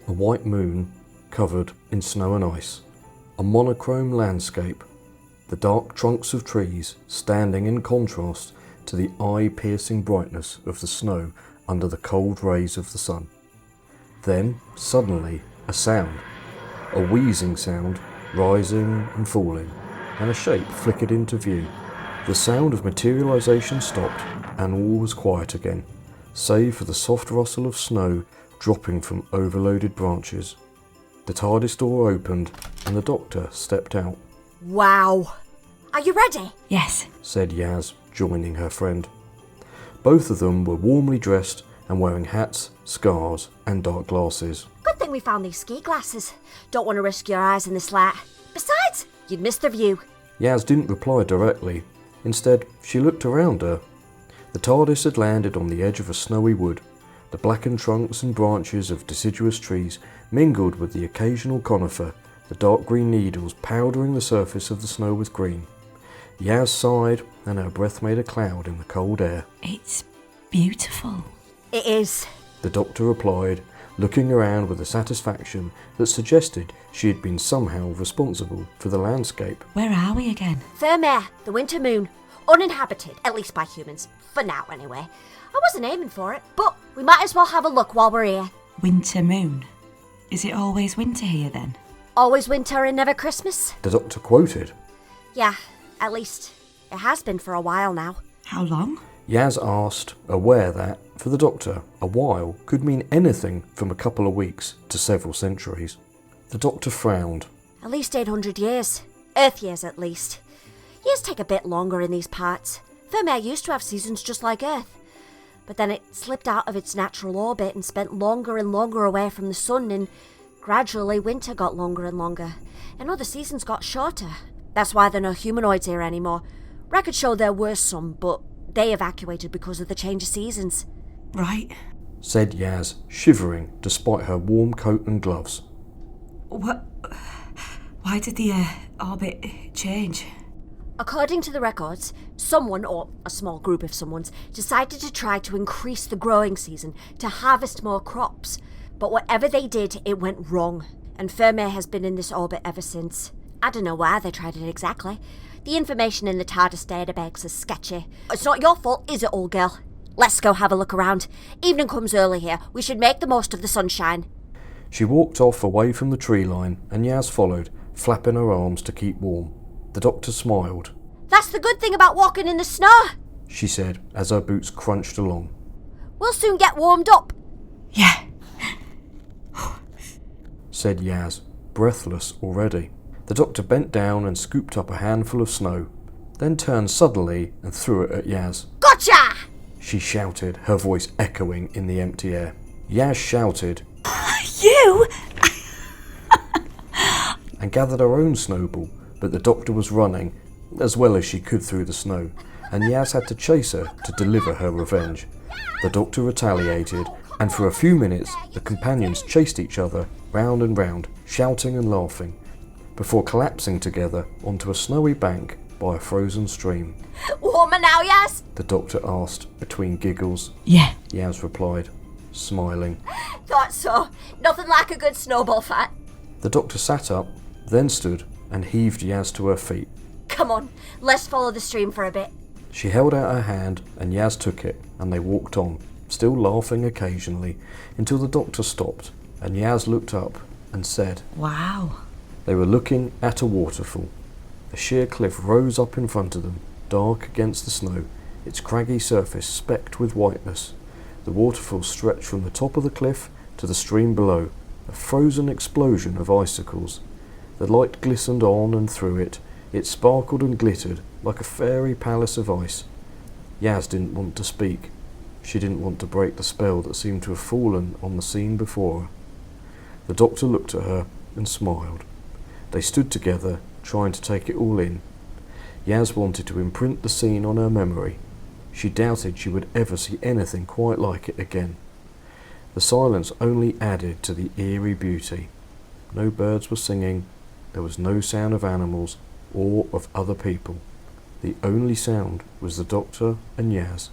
A white moon covered in snow and ice. A monochrome landscape. The dark trunks of trees standing in contrast to the eye-piercing brightness of the snow under the cold rays of the sun. Then, suddenly, a sound. A wheezing sound, rising and falling, and a shape flickered into view. The sound of materialization stopped, and all was quiet again, save for the soft rustle of snow dropping from overloaded branches. The TARDIS door opened, and the Doctor stepped out. Wow! Are you ready? Yes, said Yaz, joining her friend. Both of them were warmly dressed and wearing hats, scarves, and dark glasses. Good thing we found these ski glasses. Don't want to risk your eyes in this light. Besides, you'd miss the view. Yaz didn't reply directly. Instead, she looked around her. The TARDIS had landed on the edge of a snowy wood. The blackened trunks and branches of deciduous trees mingled with the occasional conifer, the dark green needles powdering the surface of the snow with green. Yaz sighed, and her breath made a cloud in the cold air. it's beautiful. It is. The Doctor replied, looking around with a satisfaction that suggested she had been somehow responsible for the landscape. Where are we again? Frimaire, the winter moon. Uninhabited, at least by humans. For now, anyway. I wasn't aiming for it, but we might as well have a look while we're here. Winter moon. Is it always winter here then? Always winter and never Christmas? The Doctor quoted. Yeah, at least it has been for a while now. How long? Yaz asked, aware that, for the Doctor, a while could mean anything from a couple of weeks to several centuries. The Doctor frowned. At least 800 years. Earth years, at least. Years take a bit longer in these parts. Frimaire used to have seasons just like Earth. But then it slipped out of its natural orbit and spent longer and longer away from the sun, and gradually winter got longer and longer, and other seasons got shorter. That's why there are no humanoids here anymore. Records show there were some, but they evacuated because of the change of seasons. Right. Said Yaz, shivering despite her warm coat and gloves. What? Why did the orbit change? According to the records, someone, or a small group of someones, decided to try to increase the growing season to harvest more crops. But whatever they did, it went wrong. And Frimaire has been in this orbit ever since. I don't know why they tried it exactly. The information in the TARDIS database is sketchy. It's not your fault, is it, old girl? Let's go have a look around. Evening comes early here. We should make the most of the sunshine. She walked off away from the tree line, and Yaz followed, flapping her arms to keep warm. The Doctor smiled. That's the good thing about walking in the snow, she said as her boots crunched along. We'll soon get warmed up. Yeah. Said Yaz, breathless already. The Doctor bent down and scooped up a handful of snow, then turned suddenly and threw it at Yaz. Gotcha! She shouted, her voice echoing in the empty air. Yaz shouted, You? and gathered her own snowball, but the Doctor was running, as well as she could through the snow, and Yaz had to chase her to deliver her revenge. The Doctor retaliated, and for a few minutes the companions chased each other round and round, shouting and laughing, before collapsing together onto a snowy bank by a frozen stream. Warmer now, Yaz? The Doctor asked between giggles. Yeah. Yaz replied, smiling. Thought so. Nothing like a good snowball fight. The Doctor sat up, then stood and heaved Yaz to her feet. Come on, let's follow the stream for a bit. She held out her hand and Yaz took it, and they walked on, still laughing occasionally, until the Doctor stopped and Yaz looked up and said, Wow. They were looking at a waterfall. A sheer cliff rose up in front of them, dark against the snow, its craggy surface specked with whiteness. The waterfall stretched from the top of the cliff to the stream below, a frozen explosion of icicles. The light glistened on and through it. It sparkled and glittered like a fairy palace of ice. Yaz didn't want to speak. She didn't want to break the spell that seemed to have fallen on the scene before her. The Doctor looked at her and smiled. They stood together, trying to take it all in. Yaz wanted to imprint the scene on her memory. She doubted she would ever see anything quite like it again. The silence only added to the eerie beauty. No birds were singing. There was no sound of animals or of other people. The only sound was the Doctor and Yaz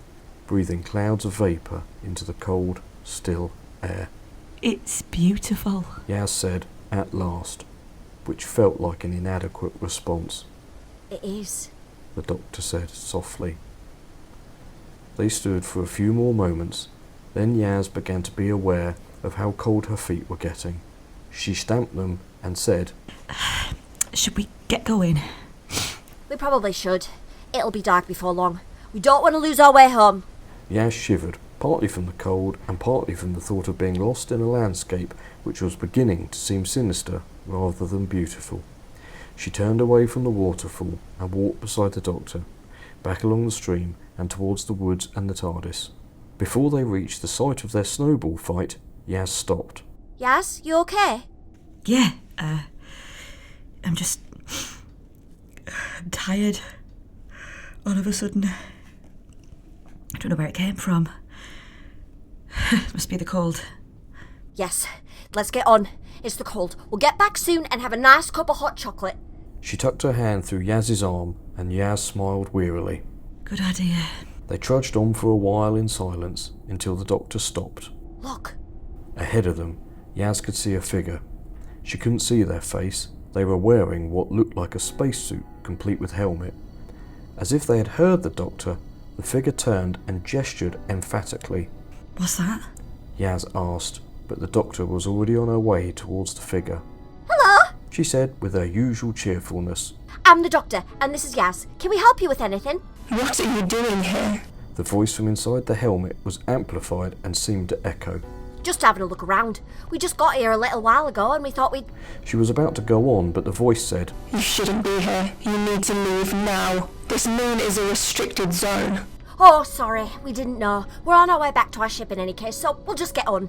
breathing clouds of vapour into the cold, still air. It's beautiful. Yaz said, at last, which felt like an inadequate response. It is. The doctor said softly. They stood for a few more moments, then Yaz began to be aware of how cold her feet were getting. She stamped them and said, Should we get going? We probably should. It'll be dark before long. We don't want to lose our way home. Yaz shivered, partly from the cold and partly from the thought of being lost in a landscape which was beginning to seem sinister rather than beautiful. She turned away from the waterfall and walked beside the doctor, back along the stream and towards the woods and the TARDIS. Before they reached the site of their snowball fight, Yaz stopped. Yaz, you okay? Yeah, I'm just... I'm tired. All of a sudden. I don't know where it came from. Must be the cold. Yes, let's get on. It's the cold. We'll get back soon and have a nice cup of hot chocolate. She tucked her hand through Yaz's arm and Yaz smiled wearily. Good idea. They trudged on for a while in silence until the doctor stopped. Look. Ahead of them, Yaz could see a figure. She couldn't see their face. They were wearing what looked like a spacesuit, complete with helmet. As if they had heard the doctor, the figure turned and gestured emphatically. What's that? Yaz asked, but the doctor was already on her way towards the figure. Hello? She said with her usual cheerfulness. I'm the doctor, and this is Yaz. Can we help you with anything? What are you doing here? The voice from inside the helmet was amplified and seemed to echo. Just having a look around. We just got here a little while ago and we thought we'd... She was about to go on, but the voice said, You shouldn't be here. You need to leave now. This moon is a restricted zone. Oh, sorry, we didn't know. We're on our way back to our ship in any case, so we'll just get on.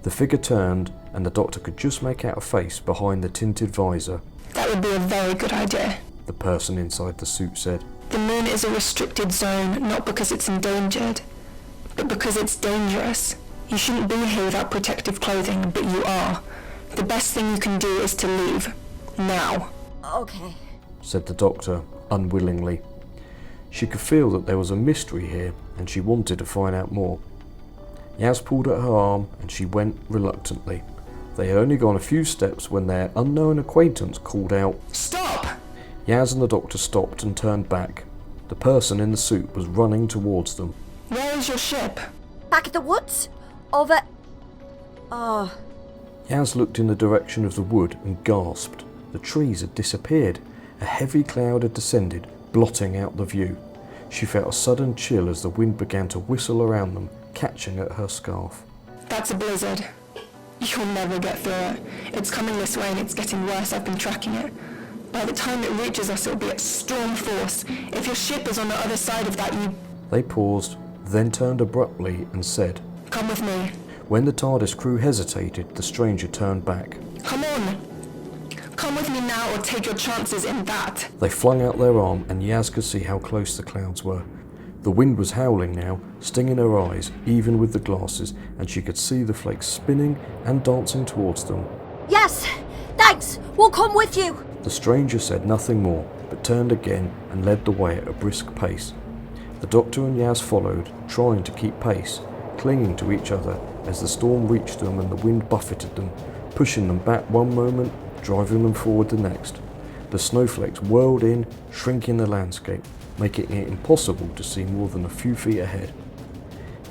The figure turned, and the doctor could just make out a face behind the tinted visor. That would be a very good idea. The person inside the suit said. The moon is a restricted zone, not because it's endangered, but because it's dangerous. You shouldn't be here without protective clothing, but you are. The best thing you can do is to leave. Now. Okay. Said the doctor, unwillingly. She could feel that there was a mystery here, and she wanted to find out more. Yaz pulled at her arm, and she went reluctantly. They had only gone a few steps when their unknown acquaintance called out, Stop! Yaz and the doctor stopped and turned back. The person in the suit was running towards them. Where is your ship? Back at the woods? Over... Oh... Yaz looked in the direction of the wood and gasped. The trees had disappeared. A heavy cloud had descended, blotting out the view. She felt a sudden chill as the wind began to whistle around them, catching at her scarf. That's a blizzard. You'll never get through it. It's coming this way and it's getting worse. I've been tracking it. By the time it reaches us, it'll be at storm force. If your ship is on the other side of that, They paused, then turned abruptly and said, Come with me. When the TARDIS crew hesitated, the stranger turned back. Come on. Come with me now or take your chances in that. They flung out their arm and Yaz could see how close the clouds were. The wind was howling now, stinging her eyes, even with the glasses, and she could see the flakes spinning and dancing towards them. Yes! Thanks! We'll come with you! The stranger said nothing more, but turned again and led the way at a brisk pace. The doctor and Yaz followed, trying to keep pace, clinging to each other as the storm reached them and the wind buffeted them, pushing them back one moment, driving them forward the next. The snowflakes whirled in, shrinking the landscape, making it impossible to see more than a few feet ahead.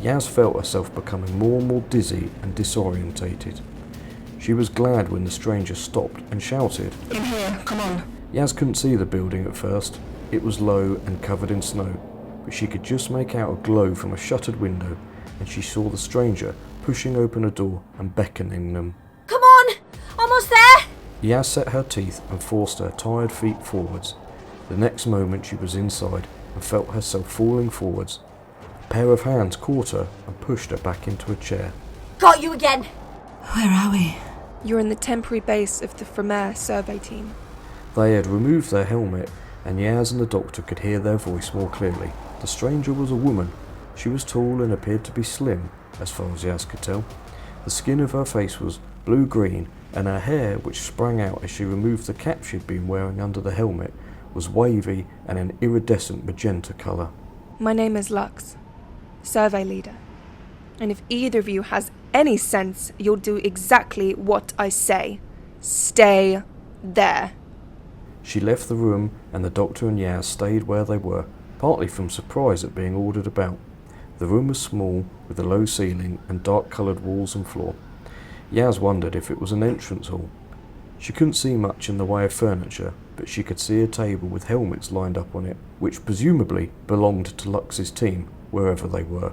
Yaz felt herself becoming more and more dizzy and disorientated. She was glad when the stranger stopped and shouted, In here, come on. Yaz couldn't see the building at first. It was low and covered in snow, but she could just make out a glow from a shuttered window, and she saw the stranger pushing open a door and beckoning them. Come on! Almost there! Yaz set her teeth and forced her tired feet forwards. The next moment she was inside and felt herself falling forwards. A pair of hands caught her and pushed her back into a chair. Got you again! Where are we? You're in the temporary base of the Frimaire survey team. They had removed their helmet, and Yaz and the doctor could hear their voice more clearly. The stranger was a woman. She was tall and appeared to be slim, as far as Yaz could tell. The skin of her face was blue-green, and her hair, which sprang out as she removed the cap she'd been wearing under the helmet, was wavy and an iridescent magenta colour. My name is Lux, survey leader. And if either of you has any sense, you'll do exactly what I say. Stay there. She left the room and the Doctor and Yaz stayed where they were, partly from surprise at being ordered about. The room was small, with a low ceiling and dark-coloured walls and floor. Yaz wondered if it was an entrance hall. She couldn't see much in the way of furniture, but she could see a table with helmets lined up on it, which presumably belonged to Lux's team, wherever they were.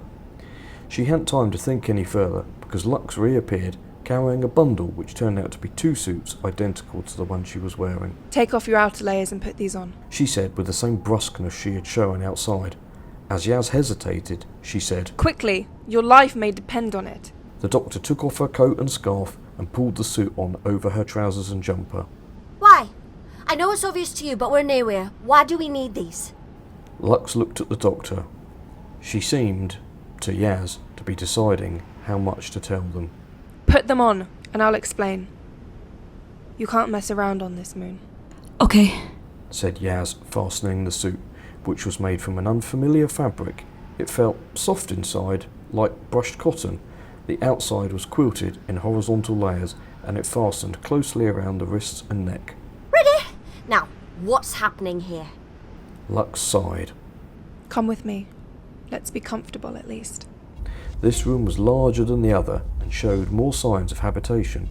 She hadn't time to think any further, because Lux reappeared, carrying a bundle which turned out to be 2 suits identical to the one she was wearing. Take off your outer layers and put these on, She said with the same brusqueness she had shown outside. As Yaz hesitated, she said, quickly. Your life may depend on it. The Doctor took off her coat and scarf and pulled the suit on over her trousers and jumper. Why? I know it's obvious to you, but we're nowhere. Why do we need these? Lux looked at the Doctor. She seemed, to Yaz, to be deciding how much to tell them. Put them on, and I'll explain. You can't mess around on this moon. Okay. Said Yaz, fastening the suit, which was made from an unfamiliar fabric. It felt soft inside, like brushed cotton. The outside was quilted in horizontal layers, and it fastened closely around the wrists and neck. Ready? Now, what's happening here? Lux sighed. Come with me. Let's be comfortable at least. This room was larger than the other and showed more signs of habitation.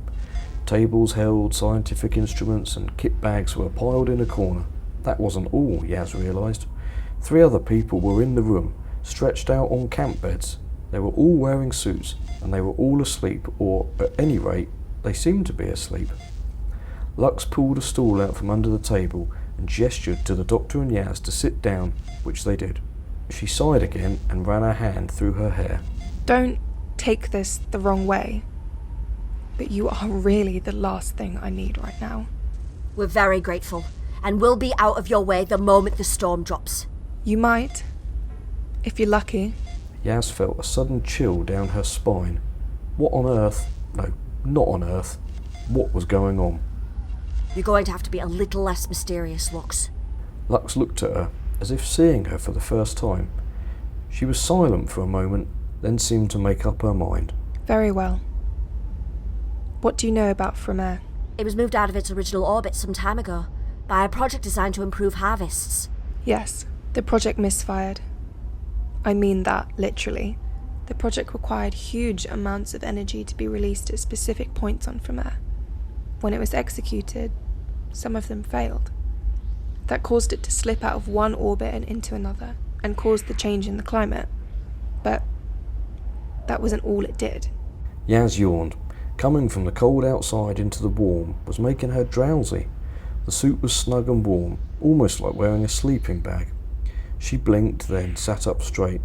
Tables held scientific instruments and kit bags were piled in a corner. That wasn't all, Yaz realised. 3 other people were in the room, stretched out on camp beds. They were all wearing suits, and they were all asleep, or, at any rate, they seemed to be asleep. Lux pulled a stool out from under the table and gestured to the Doctor and Yaz to sit down, which they did. She sighed again and ran her hand through her hair. Don't take this the wrong way, but you are really the last thing I need right now. We're very grateful, and we'll be out of your way the moment the storm drops. You might, if you're lucky. Yaz felt a sudden chill down her spine. What on earth? No, not on earth. What was going on? You're going to have to be a little less mysterious, Lux. Lux looked at her, as if seeing her for the first time. She was silent for a moment, then seemed to make up her mind. Very well. What do you know about Frimaire? It was moved out of its original orbit some time ago, by a project designed to improve harvests. Yes, the project misfired. I mean that, literally. The project required huge amounts of energy to be released at specific points on Frimaire. When it was executed, some of them failed. That caused it to slip out of one orbit and into another, and caused the change in the climate. But that wasn't all it did. Yaz yawned. Coming from the cold outside into the warm was making her drowsy. The suit was snug and warm, almost like wearing a sleeping bag. She blinked, then sat up straight.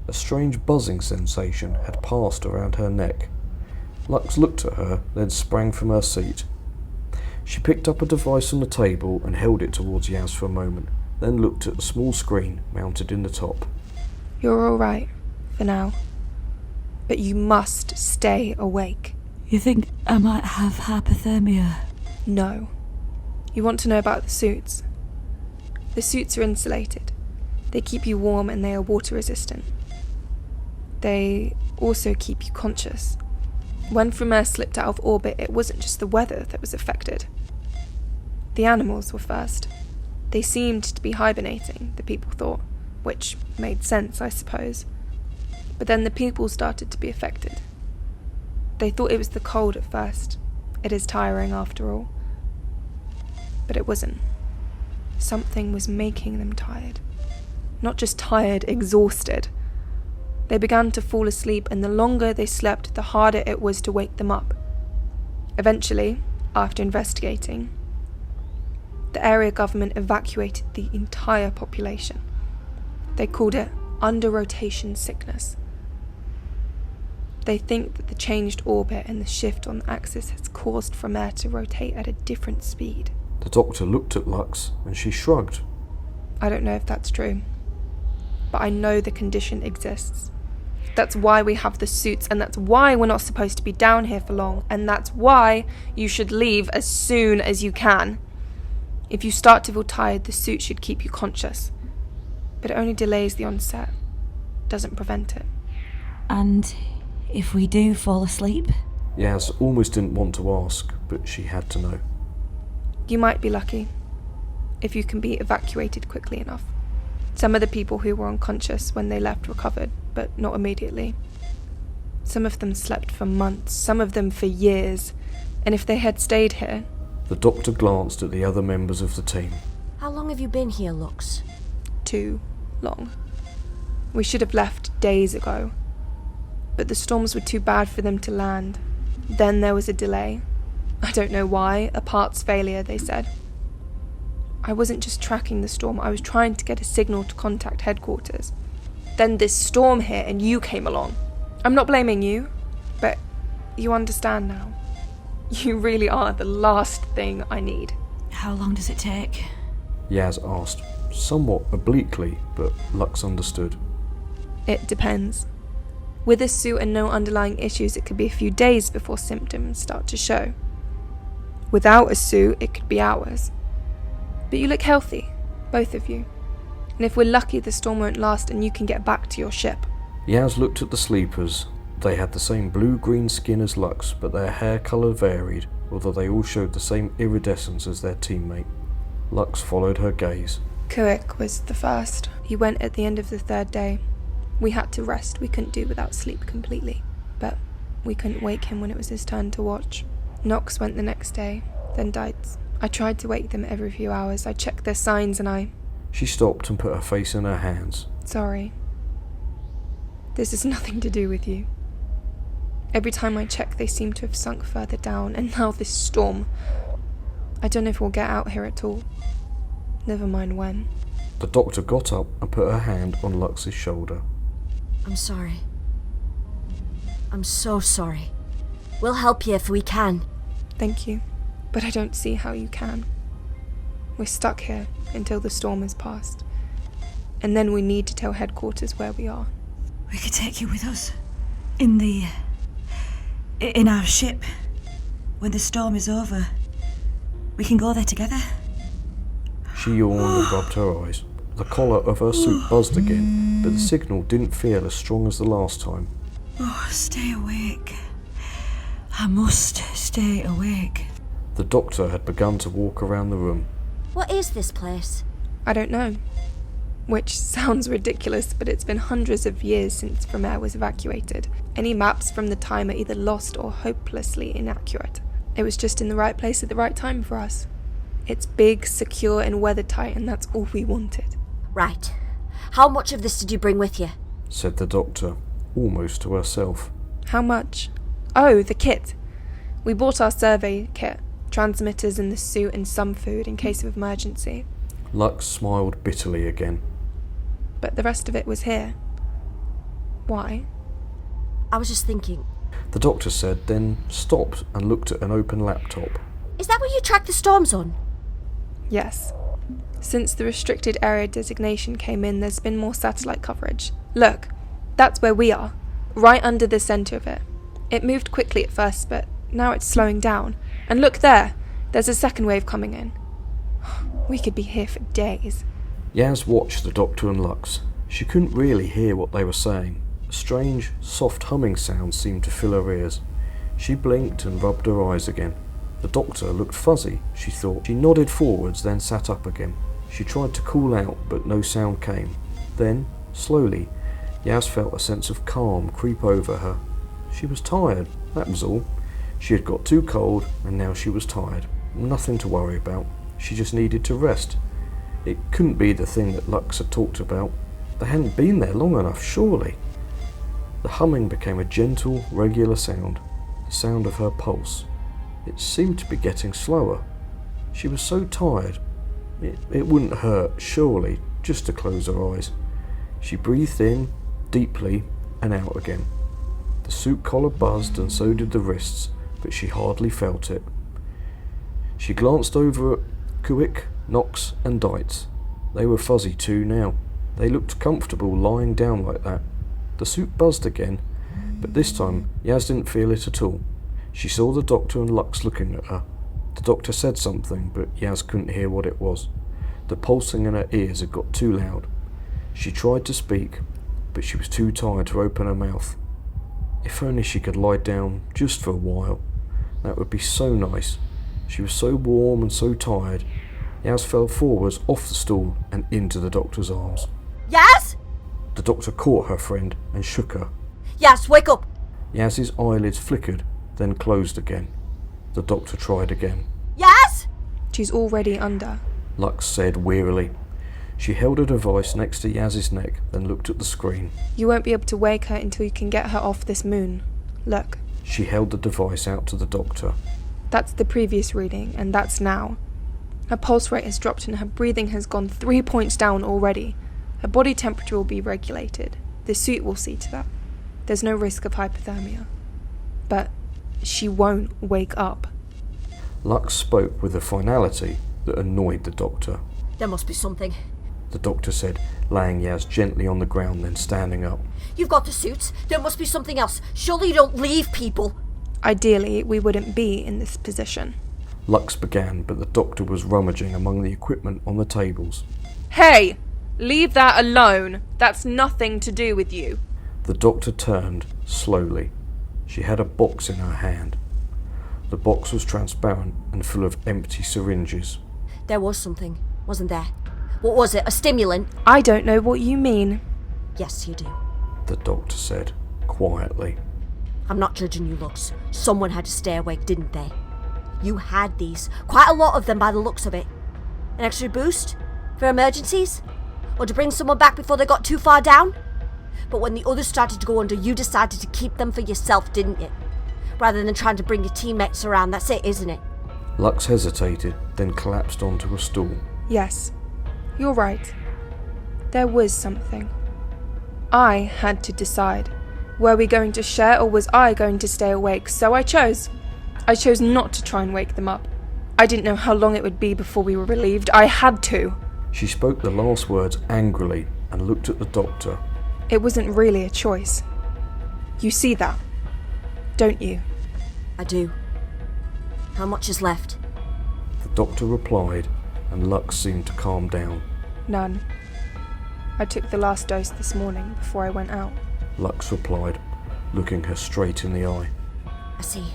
A strange buzzing sensation had passed around her neck. Lux looked at her, then sprang from her seat. She picked up a device on the table and held it towards Yaz for a moment, then looked at the small screen mounted in the top. You're all right, for now. But you must stay awake. You think I might have hypothermia? No. You want to know about the suits? The suits are insulated. They keep you warm and they are water resistant. They also keep you conscious. When Frimaire slipped out of orbit, it wasn't just the weather that was affected. The animals were first. They seemed to be hibernating, the people thought, which made sense, I suppose. But then the people started to be affected. They thought it was the cold at first. It is tiring after all. But it wasn't. Something was making them tired. Not just tired, exhausted. They began to fall asleep, and the longer they slept, the harder it was to wake them up. Eventually, after investigating, the area government evacuated the entire population. They called it under-rotation sickness. They think that the changed orbit and the shift on the axis has caused Frimaire to rotate at a different speed. The Doctor looked at Lux, and she shrugged. I don't know if that's true, but I know the condition exists. That's why we have the suits, and that's why we're not supposed to be down here for long, and that's why you should leave as soon as you can. If you start to feel tired, the suit should keep you conscious, but it only delays the onset, doesn't prevent it. And if we do fall asleep? Yaz almost didn't want to ask, but she had to know. You might be lucky if you can be evacuated quickly enough. Some of the people who were unconscious when they left recovered, but not immediately. Some of them slept for months, some of them for years, and if they had stayed here... The doctor glanced at the other members of the team. How long have you been here, Lux? Too long. We should have left days ago, but the storms were too bad for them to land. Then there was a delay. I don't know why, a parts failure, they said. I wasn't just tracking the storm, I was trying to get a signal to contact headquarters. Then this storm hit and you came along. I'm not blaming you, but you understand now. You really are the last thing I need. How long does it take? Yaz asked, somewhat obliquely, but Lux understood. It depends. With a suit and no underlying issues, it could be a few days before symptoms start to show. Without a suit, it could be hours. But you look healthy, both of you. And if we're lucky, the storm won't last and you can get back to your ship. Yaz looked at the sleepers. They had the same blue-green skin as Lux, but their hair colour varied, although they all showed the same iridescence as their teammate. Lux followed her gaze. Kuik was the first. He went at the end of the third day. We had to rest. We couldn't do without sleep completely. But we couldn't wake him when it was his turn to watch. Nox went the next day, then died. I tried to wake them every few hours. I checked their signs and She stopped and put her face in her hands. Sorry. This has nothing to do with you. Every time I check, they seem to have sunk further down, and now this storm. I don't know if we'll get out here at all. Never mind when. The doctor got up and put her hand on Lux's shoulder. I'm sorry. I'm so sorry. We'll help you if we can. Thank you, but I don't see how you can. We're stuck here until the storm has passed, and then we need to tell headquarters where we are. We could take you with us. In our ship. When the storm is over. We can go there together. She yawned and rubbed her eyes. The collar of her suit buzzed again, but the signal didn't feel as strong as the last time. Oh, stay awake. I must stay awake. The doctor had begun to walk around the room. What is this place? I don't know. Which sounds ridiculous, but it's been hundreds of years since Frimaire was evacuated. Any maps from the time are either lost or hopelessly inaccurate. It was just in the right place at the right time for us. It's big, secure, and weathertight, and that's all we wanted. Right. How much of this did you bring with you? Said the doctor, almost to herself. How much? Oh, the kit. We bought our survey kit, transmitters in the suit and some food in case of emergency. Lux smiled bitterly again. But the rest of it was here. Why? I was just thinking. The doctor said, then stopped and looked at an open laptop. Is that where you track the storms on? Yes. Since the restricted area designation came in, there's been more satellite coverage. Look, that's where we are, right under the centre of it. It moved quickly at first, but now it's slowing down. And look there, there's a second wave coming in. We could be here for days. Yaz watched the doctor and Lux. She couldn't really hear what they were saying. A strange, soft humming sound seemed to fill her ears. She blinked and rubbed her eyes again. The doctor looked fuzzy, she thought. She nodded forwards, then sat up again. She tried to call out, but no sound came. Then, slowly, Yaz felt a sense of calm creep over her. She was tired, that was all. She had got too cold, and now she was tired. Nothing to worry about. She just needed to rest. It couldn't be the thing that Lux had talked about. They hadn't been there long enough, surely. The humming became a gentle, regular sound, the sound of her pulse. It seemed to be getting slower. She was so tired. It wouldn't hurt, surely, just to close her eyes. She breathed in, deeply, and out again. The suit collar buzzed and so did the wrists, but she hardly felt it. She glanced over at Kuik, Nox, and Dites. They were fuzzy too now. They looked comfortable lying down like that. The suit buzzed again, but this time Yaz didn't feel it at all. She saw the doctor and Lux looking at her. The doctor said something, but Yaz couldn't hear what it was. The pulsing in her ears had got too loud. She tried to speak, but she was too tired to open her mouth. If only she could lie down just for a while. That would be so nice. She was so warm and so tired. Yaz fell forwards off the stool and into the doctor's arms. Yaz? The doctor caught her friend and shook her. Yaz, wake up! Yaz's eyelids flickered, then closed again. The doctor tried again. Yaz? She's already under. Lux said wearily. She held a device next to Yaz's neck, then looked at the screen. You won't be able to wake her until you can get her off this moon. Look. She held the device out to the doctor. That's the previous reading, and that's now. Her pulse rate has dropped and her breathing has gone 3 points down already. Her body temperature will be regulated. The suit will see to that. There's no risk of hypothermia. But she won't wake up. Lux spoke with a finality that annoyed the doctor. There must be something. The doctor said, laying Yaz gently on the ground, then standing up. You've got the suits. There must be something else. Surely you don't leave people. Ideally, we wouldn't be in this position. Lux began, but the doctor was rummaging among the equipment on the tables. Hey! Leave that alone. That's nothing to do with you. The doctor turned, slowly. She had a box in her hand. The box was transparent and full of empty syringes. There was something, wasn't there? What was it? A stimulant? I don't know what you mean. Yes, you do. The doctor said, quietly. I'm not judging you, Lux. Someone had to stay awake, didn't they? You had these. Quite a lot of them by the looks of it. An extra boost? For emergencies? Or to bring someone back before they got too far down? But when the others started to go under, you decided to keep them for yourself, didn't you? Rather than trying to bring your teammates around. That's it, isn't it? Lux hesitated, then collapsed onto a stool. Yes, you're right. There was something. I had to decide. Were we going to share or was I going to stay awake? So I chose. I chose not to try and wake them up. I didn't know how long it would be before we were relieved. I had to. She spoke the last words angrily and looked at the doctor. It wasn't really a choice. You see that, don't you? I do. How much is left? The doctor replied, and Lux seemed to calm down. None. I took the last dose this morning before I went out. Lux replied, looking her straight in the eye. I see.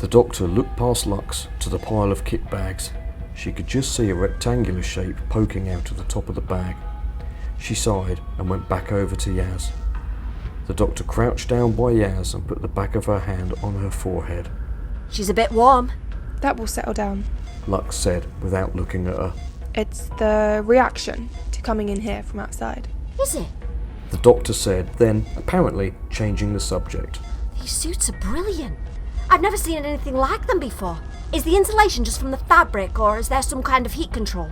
The doctor looked past Lux to the pile of kit bags. She could just see a rectangular shape poking out of the top of the bag. She sighed and went back over to Yaz. The doctor crouched down by Yaz and put the back of her hand on her forehead. She's a bit warm. That will settle down. Lux said without looking at her. It's the reaction to coming in here from outside. Is it? The doctor said, then, apparently changing the subject. These suits are brilliant. I've never seen anything like them before. Is the insulation just from the fabric, or is there some kind of heat control?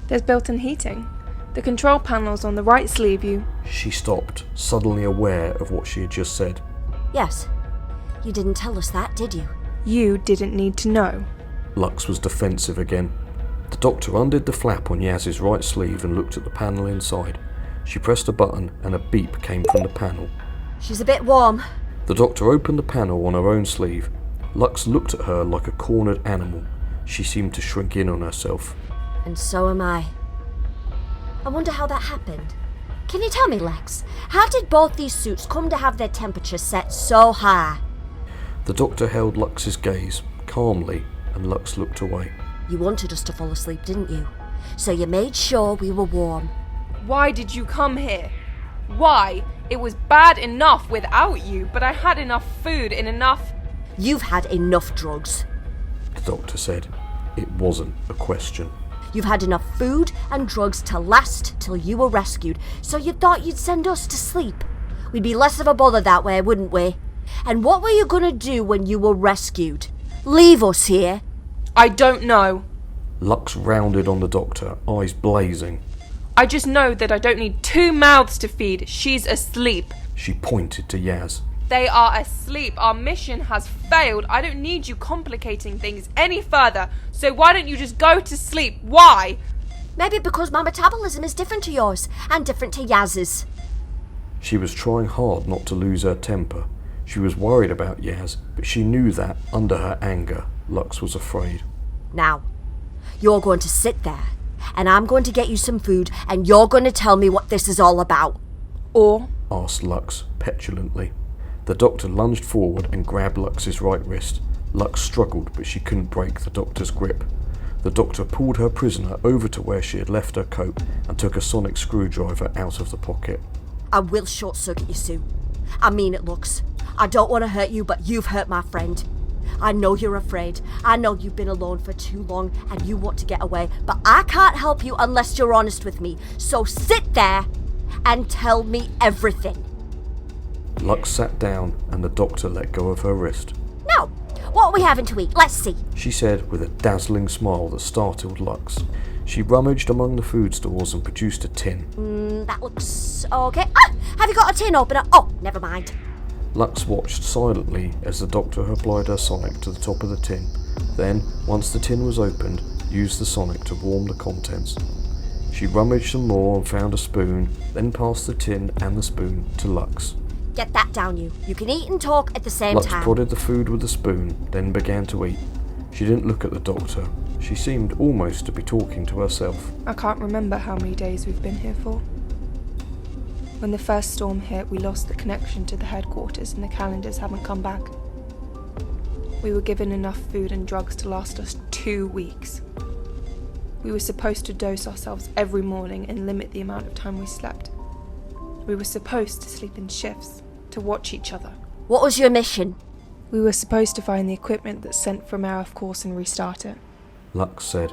There's built-in heating. The control panel's on the right sleeve, you... She stopped, suddenly aware of what she had just said. Yes. You didn't tell us that, did you? You didn't need to know. Lux was defensive again. The doctor undid the flap on Yaz's right sleeve and looked at the panel inside. She pressed a button and a beep came from the panel. She's a bit warm. The doctor opened the panel on her own sleeve. Lux looked at her like a cornered animal. She seemed to shrink in on herself. And so am I. I wonder how that happened. Can you tell me, Lex? How did both these suits come to have their temperature set so high? The doctor held Lux's gaze, calmly, and Lux looked away. You wanted us to fall asleep, didn't you? So you made sure we were warm. Why did you come here? Why? It was bad enough without you, but I had enough food and enough... You've had enough drugs. The doctor said. It wasn't a question. You've had enough food and drugs to last till you were rescued, so you thought you'd send us to sleep. We'd be less of a bother that way, wouldn't we? And what were you going to do when you were rescued? Leave us here? I don't know. Lux rounded on the doctor, eyes blazing. I just know that I don't need 2 mouths to feed. She's asleep. She pointed to Yaz. They are asleep. Our mission has failed. I don't need you complicating things any further. So why don't you just go to sleep? Why? Maybe because my metabolism is different to yours, and different to Yaz's. She was trying hard not to lose her temper. She was worried about Yaz, but she knew that, under her anger, Lux was afraid. Now, you're going to sit there, and I'm going to get you some food, and you're going to tell me what this is all about. Or? Asked Lux petulantly. The Doctor lunged forward and grabbed Lux's right wrist. Lux struggled, but she couldn't break the Doctor's grip. The Doctor pulled her prisoner over to where she had left her coat and took a sonic screwdriver out of the pocket. I will short-circuit you, Sue. I mean it, Lux. I don't want to hurt you, but you've hurt my friend. I know you're afraid. I know you've been alone for too long and you want to get away, but I can't help you unless you're honest with me. So sit there and tell me everything. Lux sat down and the Doctor let go of her wrist. Now, what are we having to eat? Let's see. She said with a dazzling smile that startled Lux. She rummaged among the food stores and produced a tin. That looks okay. Have you got a tin opener? Oh, never mind. Lux watched silently as the Doctor applied her sonic to the top of the tin. Then, once the tin was opened, used the sonic to warm the contents. She rummaged some more and found a spoon, then passed the tin and the spoon to Lux. Get that down, you. You can eat and talk at the same Lux time. prodded the food with the spoon, then began to eat. She didn't look at the Doctor. She seemed almost to be talking to herself. I can't remember how many days we've been here for. When the first storm hit, we lost the connection to the headquarters and the calendars haven't come back. We were given enough food and drugs to last us 2 weeks. We were supposed to dose ourselves every morning and limit the amount of time we slept. We were supposed to sleep in shifts, to watch each other. What was your mission? We were supposed to find the equipment that sent Frimaire off course and restart it. Lux said.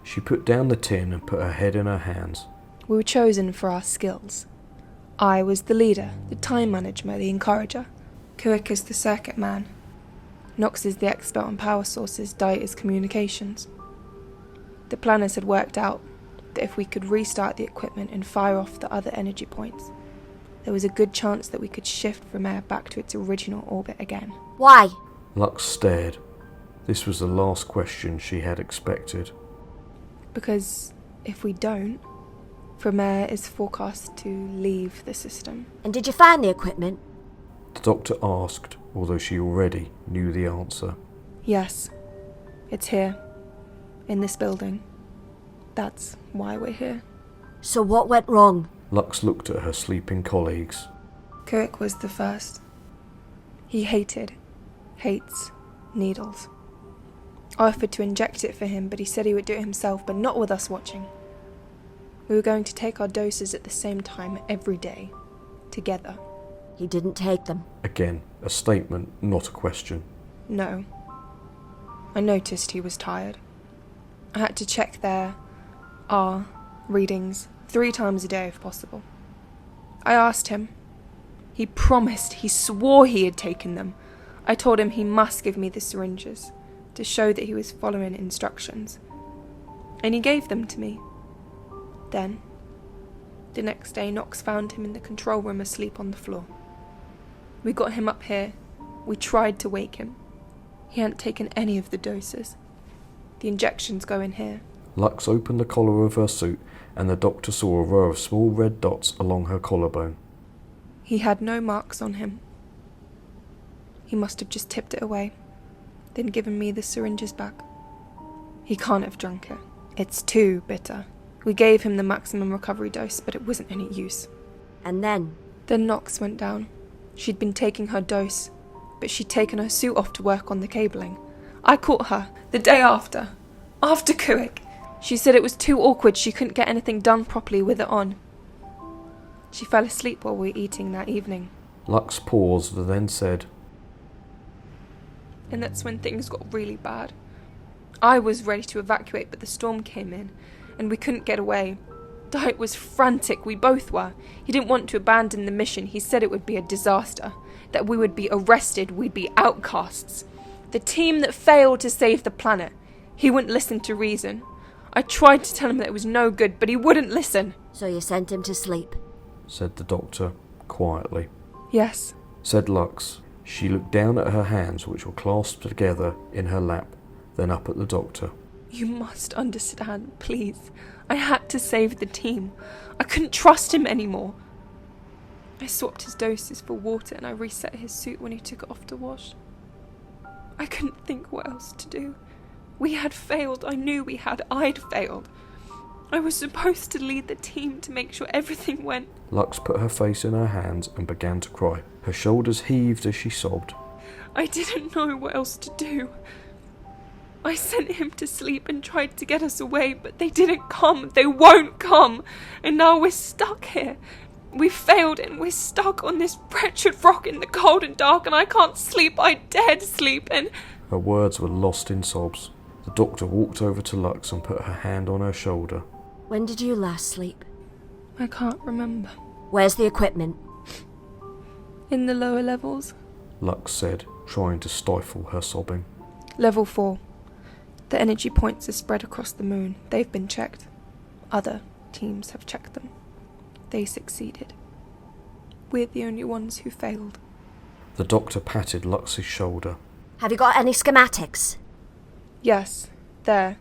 She put down the tin and put her head in her hands. We were chosen for our skills. I was the leader, the time manager, the encourager. Kuik is the circuit man. Nox is the expert on power sources, Diet is communications. The planners had worked out that if we could restart the equipment and fire off the other energy points, there was a good chance that we could shift Frimaire back to its original orbit again. Why? Lux stared. This was the last question she had expected. Because if we don't, Frimaire is forecast to leave the system. And did you find the equipment? The Doctor asked, although she already knew the answer. Yes, it's here, in this building. That's why we're here. So what went wrong? Lux looked at her sleeping colleagues. Kuik was the first. He hates needles. I offered to inject it for him, but he said he would do it himself, but not with us watching. We were going to take our doses at the same time every day, together. He didn't take them. Again, a statement, not a question. No. I noticed he was tired. I had to check our readings 3 times a day if possible. I asked him. He promised, he swore he had taken them. I told him he must give me the syringes to show that he was following instructions. And he gave them to me. Then, the next day, Nox found him in the control room asleep on the floor. We got him up here. We tried to wake him. He hadn't taken any of the doses. The injections go in here. Lux opened the collar of her suit and the Doctor saw a row of small red dots along her collarbone. He had no marks on him. He must have just tipped it away, then given me the syringes back. He can't have drunk it. It's too bitter. We gave him the maximum recovery dose, but it wasn't any use. And then? Then Nox went down. She'd been taking her dose, but she'd taken her suit off to work on the cabling. I caught her, the day after Kuik. She said it was too awkward, she couldn't get anything done properly with it on. She fell asleep while we were eating that evening. Lux paused and then said, And that's when things got really bad. I was ready to evacuate, but the storm came in, and we couldn't get away. Diet was frantic, we both were. He didn't want to abandon the mission. He said it would be a disaster, that we would be arrested, we'd be outcasts. The team that failed to save the planet. He wouldn't listen to reason. I tried to tell him that it was no good, but he wouldn't listen. So you sent him to sleep? Said the Doctor, quietly. Yes. Said Lux. She looked down at her hands, which were clasped together in her lap, then up at the Doctor. You must understand, please. I had to save the team. I couldn't trust him anymore. I swapped his doses for water and I reset his suit when he took it off to wash. I couldn't think what else to do. We had failed. I knew we had. I'd failed. I was supposed to lead the team to make sure everything went. Lux put her face in her hands and began to cry. Her shoulders heaved as she sobbed. I didn't know what else to do. I sent him to sleep and tried to get us away, but they didn't come. They won't come. And now we're stuck here. We failed and we're stuck on this wretched rock in the cold and dark, and I can't sleep. I dared sleep and... Her words were lost in sobs. The doctor walked over to Lux and put her hand on her shoulder. When did you last sleep? I can't remember. Where's the equipment? In the lower levels. Lux said, trying to stifle her sobbing. Level 4. The energy points are spread across the moon. They've been checked. Other teams have checked them. They succeeded. We're the only ones who failed. The doctor patted Lux's shoulder. Have you got any schematics? Yes, there,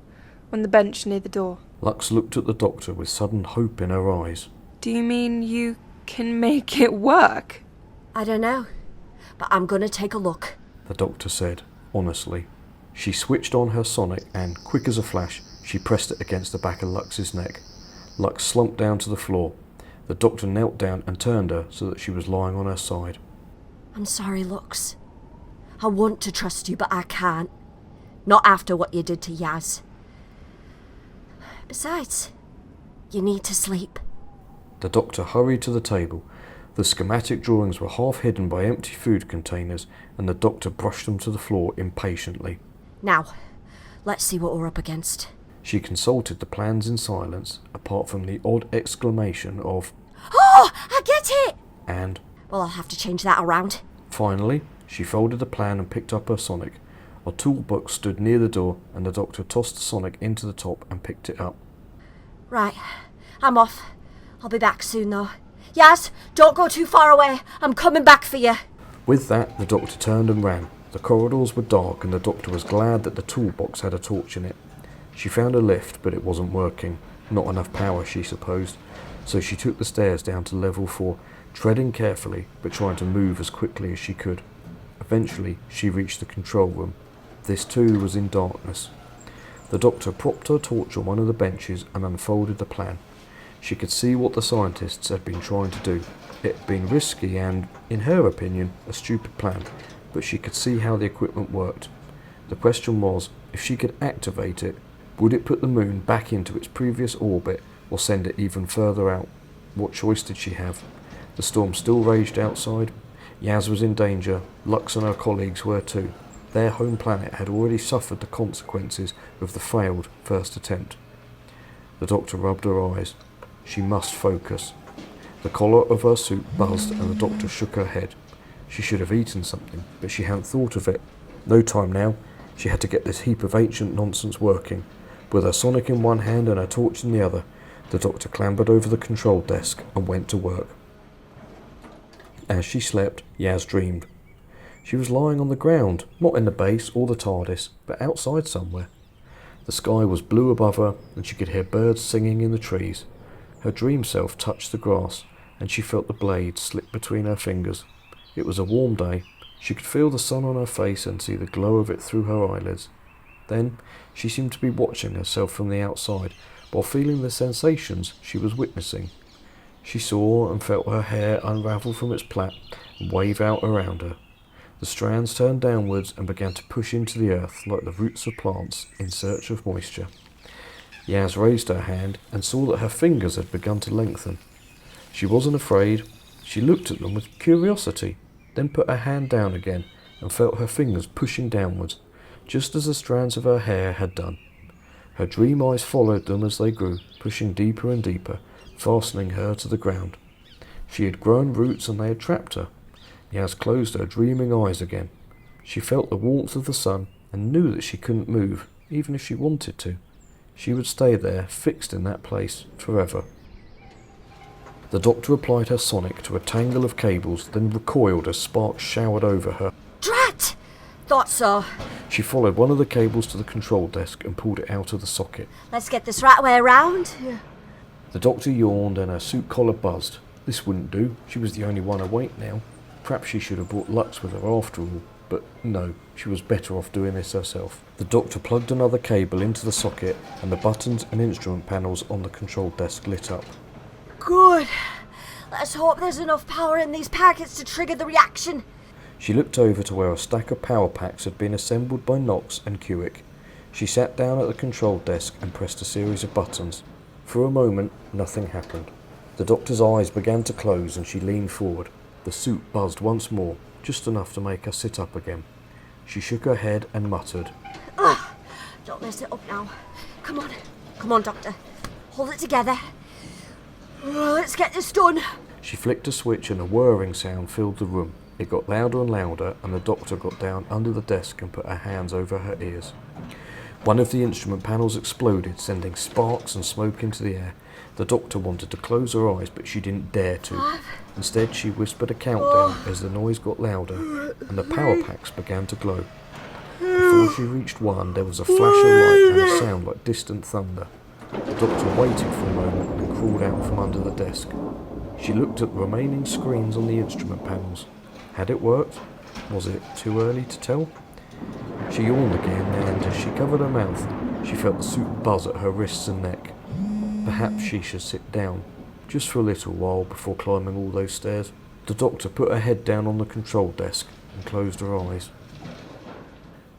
on the bench near the door. Lux looked at the doctor with sudden hope in her eyes. Do you mean you can make it work? I don't know, but I'm gonna take a look. The doctor said, honestly. She switched on her sonic and, quick as a flash, she pressed it against the back of Lux's neck. Lux slumped down to the floor. The doctor knelt down and turned her so that she was lying on her side. I'm sorry, Lux. I want to trust you, but I can't. Not after what you did to Yaz. Besides, you need to sleep. The doctor hurried to the table. The schematic drawings were half hidden by empty food containers, and the doctor brushed them to the floor impatiently. Now, let's see what we're up against. She consulted the plans in silence, apart from the odd exclamation of, Oh, I get it! and... Well, I'll have to change that around. Finally, she folded the plan and picked up her sonic. A toolbox stood near the door, and the doctor tossed the sonic into the top and picked it up. Right, I'm off. I'll be back soon, though. Yaz, don't go too far away. I'm coming back for you. With that, the doctor turned and ran. The corridors were dark, and the doctor was glad that the toolbox had a torch in it. She found a lift, but it wasn't working. Not enough power, she supposed. So she took the stairs down to level 4, treading carefully, but trying to move as quickly as she could. Eventually, she reached the control room. This too was in darkness. The doctor propped her torch on one of the benches and unfolded the plan. She could see what the scientists had been trying to do. It had been risky and, in her opinion, a stupid plan, but she could see how the equipment worked. The question was, if she could activate it, would it put the moon back into its previous orbit or send it even further out? What choice did she have? The storm still raged outside. Yaz was in danger. Lux and her colleagues were too. Their home planet had already suffered the consequences of the failed first attempt. The doctor rubbed her eyes. She must focus. The collar of her suit buzzed and the doctor shook her head. She should have eaten something, but she hadn't thought of it. No time now. She had to get this heap of ancient nonsense working. With her sonic in one hand and her torch in the other, the doctor clambered over the control desk and went to work. As she slept, Yaz dreamed. She was lying on the ground, not in the base or the TARDIS, but outside somewhere. The sky was blue above her, and she could hear birds singing in the trees. Her dream self touched the grass, and she felt the blade slip between her fingers. It was a warm day. She could feel the sun on her face and see the glow of it through her eyelids. Then she seemed to be watching herself from the outside, while feeling the sensations she was witnessing. She saw and felt her hair unravel from its plait and wave out around her. The strands turned downwards and began to push into the earth like the roots of plants in search of moisture. Yaz raised her hand and saw that her fingers had begun to lengthen. She wasn't afraid. She looked at them with curiosity, then put her hand down again and felt her fingers pushing downwards, just as the strands of her hair had done. Her dream eyes followed them as they grew, pushing deeper and deeper, fastening her to the ground. She had grown roots and they had trapped her. Yaz closed her dreaming eyes again. She felt the warmth of the sun and knew that she couldn't move, even if she wanted to. She would stay there, fixed in that place, forever. The doctor applied her sonic to a tangle of cables, then recoiled as sparks showered over her. Drat! Thought so. She followed one of the cables to the control desk and pulled it out of the socket. Let's get this right way around. The doctor yawned and her suit collar buzzed. This wouldn't do. She was the only one awake now. Perhaps she should have brought Lux with her after all. but no, she was better off doing this herself. The doctor plugged another cable into the socket and the buttons and instrument panels on the control desk lit up. Good. Let's hope there's enough power in these packets to trigger the reaction. She looked over to where a stack of power packs had been assembled by Knox and Kewick. She sat down at the control desk and pressed a series of buttons. For a moment, nothing happened. The doctor's eyes began to close and she leaned forward. The suit buzzed once more, just enough to make her sit up again. She shook her head and muttered, Ugh, don't mess it up now. Come on, Doctor. Hold it together. Let's get this done. She flicked a switch and a whirring sound filled the room. It got louder and louder, and the doctor got down under the desk and put her hands over her ears. One of the instrument panels exploded, sending sparks and smoke into the air. The doctor wanted to close her eyes, but she didn't dare to. Instead, she whispered a countdown as the noise got louder, and the power packs began to glow. Before she reached one, there was a flash of light and a sound like distant thunder. The doctor waited for a moment and then crawled out from under the desk. She looked at the remaining screens on the instrument panels. Had it worked? Was it too early to tell? She yawned again, and as she covered her mouth, she felt the suit buzz at her wrists and neck. Perhaps she should sit down, just for a little while before climbing all those stairs. The doctor put her head down on the control desk and closed her eyes.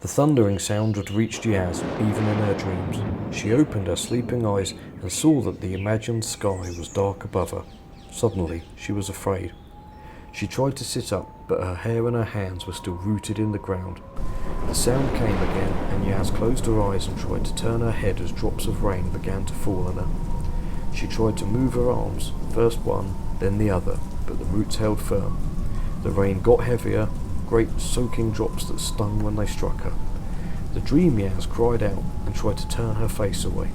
The thundering sound had reached Yaz, even in her dreams. She opened her sleeping eyes and saw that the imagined sky was dark above her. Suddenly, she was afraid. She tried to sit up, but her hair and her hands were still rooted in the ground. The sound came again, and Yaz closed her eyes and tried to turn her head as drops of rain began to fall on her. She tried to move her arms, first one, then the other, but the roots held firm. The rain got heavier, great soaking drops that stung when they struck her. The dream Yaz cried out and tried to turn her face away.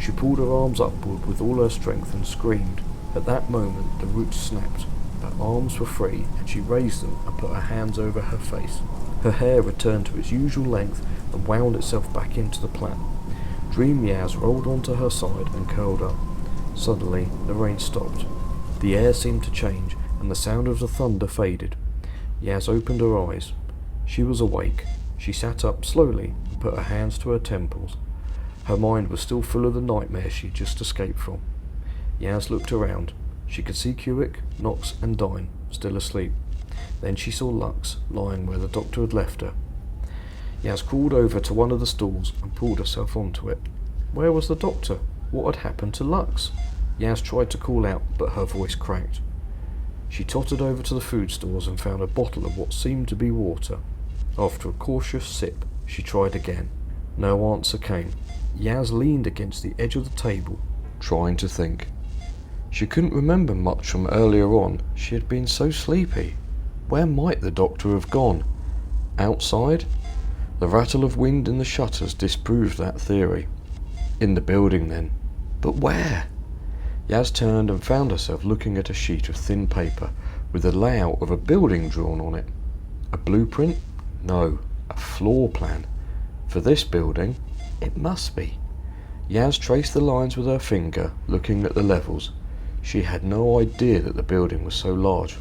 She pulled her arms upward with all her strength and screamed. At that moment, the roots snapped. Her arms were free, and she raised them and put her hands over her face. Her hair returned to its usual length and wound itself back into the plait. Dream Yaz rolled onto her side and curled up. Suddenly, the rain stopped. The air seemed to change, and the sound of the thunder faded. Yaz opened her eyes. She was awake. She sat up slowly and put her hands to her temples. Her mind was still full of the nightmare she had just escaped from. Yaz looked around. She could see Kewick, Knox and Dine, still asleep. Then she saw Lux, lying where the doctor had left her. Yaz crawled over to one of the stools and pulled herself onto it. Where was the doctor? What had happened to Lux? Yaz tried to call out, but her voice cracked. She tottered over to the food stores and found a bottle of what seemed to be water. After a cautious sip, she tried again. No answer came. Yaz leaned against the edge of the table, trying to think. She couldn't remember much from earlier on. She had been so sleepy. Where might the doctor have gone? Outside? The rattle of wind in the shutters disproved that theory. In the building, then. But where? Yaz turned and found herself looking at a sheet of thin paper with the layout of a building drawn on it. A blueprint? No, a floor plan. For this building? It must be. Yaz traced the lines with her finger, looking at the levels. She had no idea that the building was so large.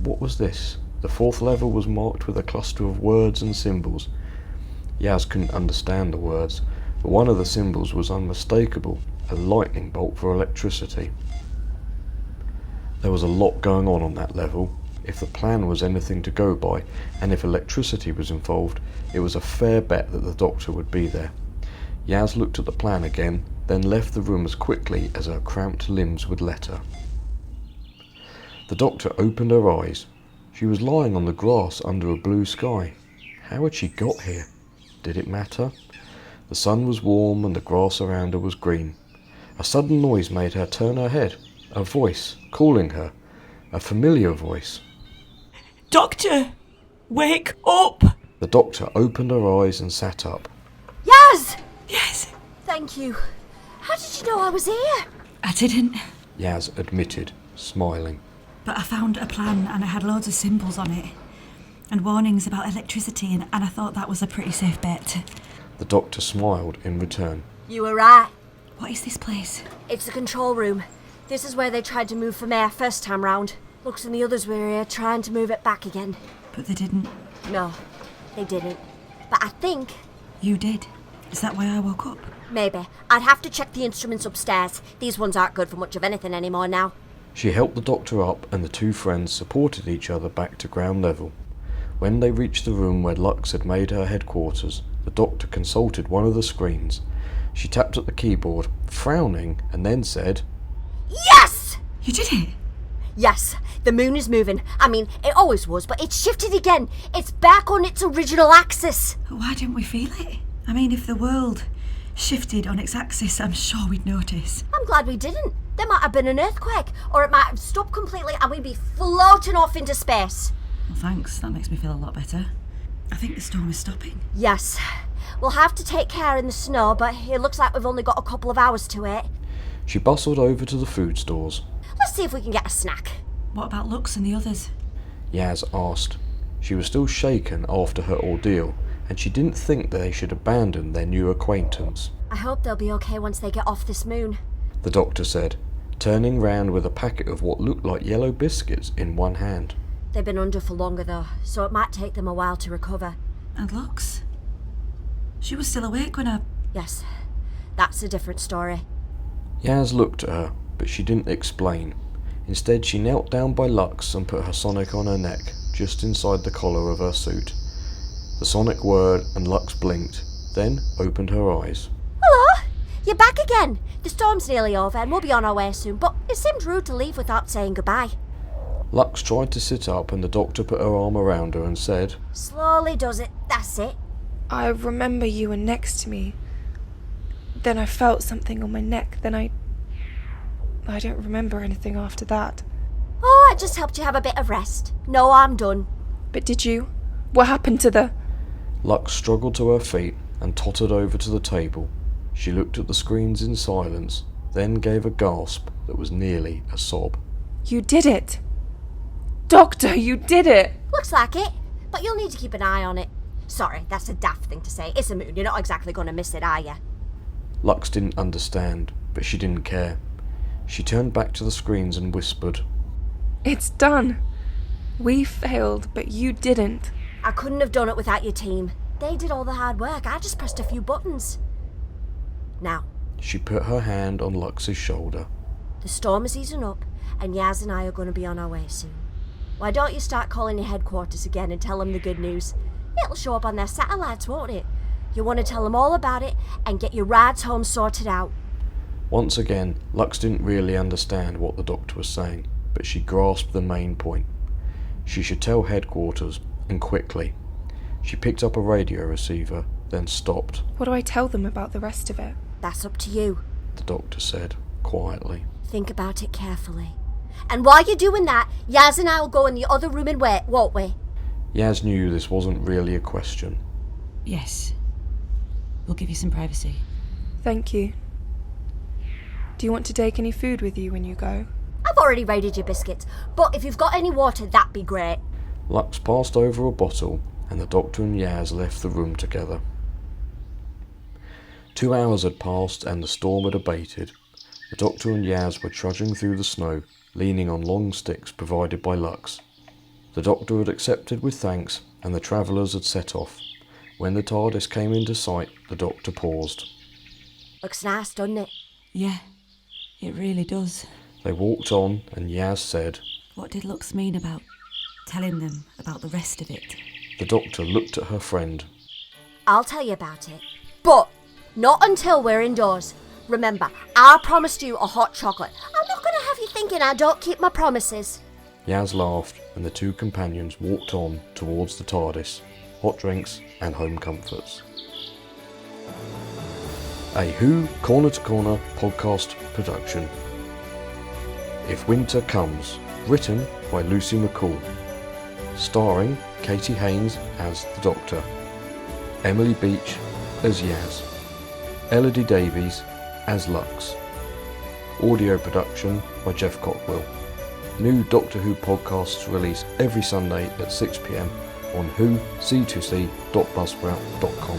What was this? The fourth level was marked with a cluster of words and symbols. Yaz couldn't understand the words, but one of the symbols was unmistakable, a lightning bolt for electricity. There was a lot going on that level. If the plan was anything to go by, and if electricity was involved, it was a fair bet that the doctor would be there. Yaz looked at the plan again, then left the room as quickly as her cramped limbs would let her. The doctor opened her eyes. She was lying on the grass under a blue sky. How had she got here? Did it matter? The sun was warm and the grass around her was green. A sudden noise made her turn her head. A voice calling her. A familiar voice. Doctor! Wake up! The doctor opened her eyes and sat up. Yaz! Yes, Thank you. How did you know I was here? I didn't. Yaz admitted, smiling. But I found a plan and it had loads of symbols on it. And warnings about electricity and I thought that was a pretty safe bet. The doctor smiled in return. You were right. What is this place? It's the control room. This is where they tried to move Frimaire first time round. Lux and the others were here trying to move it back again. But they didn't. No, they didn't. But I think... You did? Is that why I woke up? Maybe. I'd have to check the instruments upstairs. These ones aren't good for much of anything anymore now. She helped the doctor up and the two friends supported each other back to ground level. When they reached the room where Lux had made her headquarters, the doctor consulted one of the screens. She tapped at the keyboard, frowning, and then said, Yes! You did it? Yes, the moon is moving. I mean, it always was, but it's shifted again. It's back on its original axis. Why didn't we feel it? I mean, if the world shifted on its axis, I'm sure we'd notice. I'm glad we didn't. There might have been an earthquake, or it might have stopped completely and we'd be floating off into space. Well, thanks. That makes me feel a lot better. I think the storm is stopping. Yes. We'll have to take care in the snow, but it looks like we've only got a couple of hours to it. She bustled over to the food stores. Let's see if we can get a snack. What about Lux and the others? Yaz asked. She was still shaken after her ordeal, and she didn't think they should abandon their new acquaintance. I hope they'll be okay once they get off this moon. The doctor said, turning round with a packet of what looked like yellow biscuits in one hand. They've been under for longer though, so it might take them a while to recover. And Lux? She was still awake when I... Yes, that's a different story. Yaz looked at her, but she didn't explain. Instead, she knelt down by Lux and put her sonic on her neck, just inside the collar of her suit. The sonic whirred and Lux blinked, then opened her eyes. Hello! You're back again! The storm's nearly over and we'll be on our way soon, but it seemed rude to leave without saying goodbye. Lux tried to sit up and the doctor put her arm around her and said, Slowly does it, that's it. I remember you were next to me. Then I felt something on my neck. Then I don't remember anything after that. Oh, I just helped you have a bit of rest. No, I'm done. But did you? What happened to the... Lux struggled to her feet and tottered over to the table. She looked at the screens in silence, then gave a gasp that was nearly a sob. You did it! Doctor, you did it! Looks like it, but you'll need to keep an eye on it. Sorry, that's a daft thing to say. It's a moon, you're not exactly going to miss it, are you? Lux didn't understand, but she didn't care. She turned back to the screens and whispered, It's done. We failed, but you didn't. I couldn't have done it without your team. They did all the hard work. I just pressed a few buttons. Now, She put her hand on Lux's shoulder. the storm is easing up, and Yaz and I are going to be on our way soon. Why don't you start calling your headquarters again and tell them the good news? It'll show up on their satellites, won't it? You want to tell them all about it and get your rides home sorted out. Once again, Lux didn't really understand what the doctor was saying, but she grasped the main point. She should tell headquarters, and quickly. She picked up a radio receiver, then stopped. What do I tell them about the rest of it? That's up to you. The doctor said, quietly. Think about it carefully. And while you're doing that, Yaz and I will go in the other room and wait, won't we? Yaz knew this wasn't really a question. Yes. We'll give you some privacy. Thank you. Do you want to take any food with you when you go? I've already raided your biscuits, but if you've got any water, that'd be great. Lux passed over a bottle, and the doctor and Yaz left the room together. 2 hours had passed and the storm had abated. The doctor and Yaz were trudging through the snow, leaning on long sticks provided by Lux. The doctor had accepted with thanks, and the travellers had set off. When the TARDIS came into sight, the doctor paused. Looks nice, doesn't it? Yeah, it really does. They walked on, and Yaz said, What did Lux mean about telling them about the rest of it? The doctor looked at her friend. I'll tell you about it. But not until we're indoors. Remember, I promised you a hot chocolate. I'm not going to have you thinking I don't keep my promises. Yaz laughed, and the two companions walked on towards the TARDIS, hot drinks and home comforts. A Who Corner to Corner podcast production. If Winter Comes, written by Lucy McCall, starring Katie Haynes as the Doctor, Emily Beach as Yaz, Elodie Davies as Lux. Audio production by Jeff Cockwell. New Doctor Who podcasts released every Sunday at 6 p.m. on whoc2c.buzzsprout.com.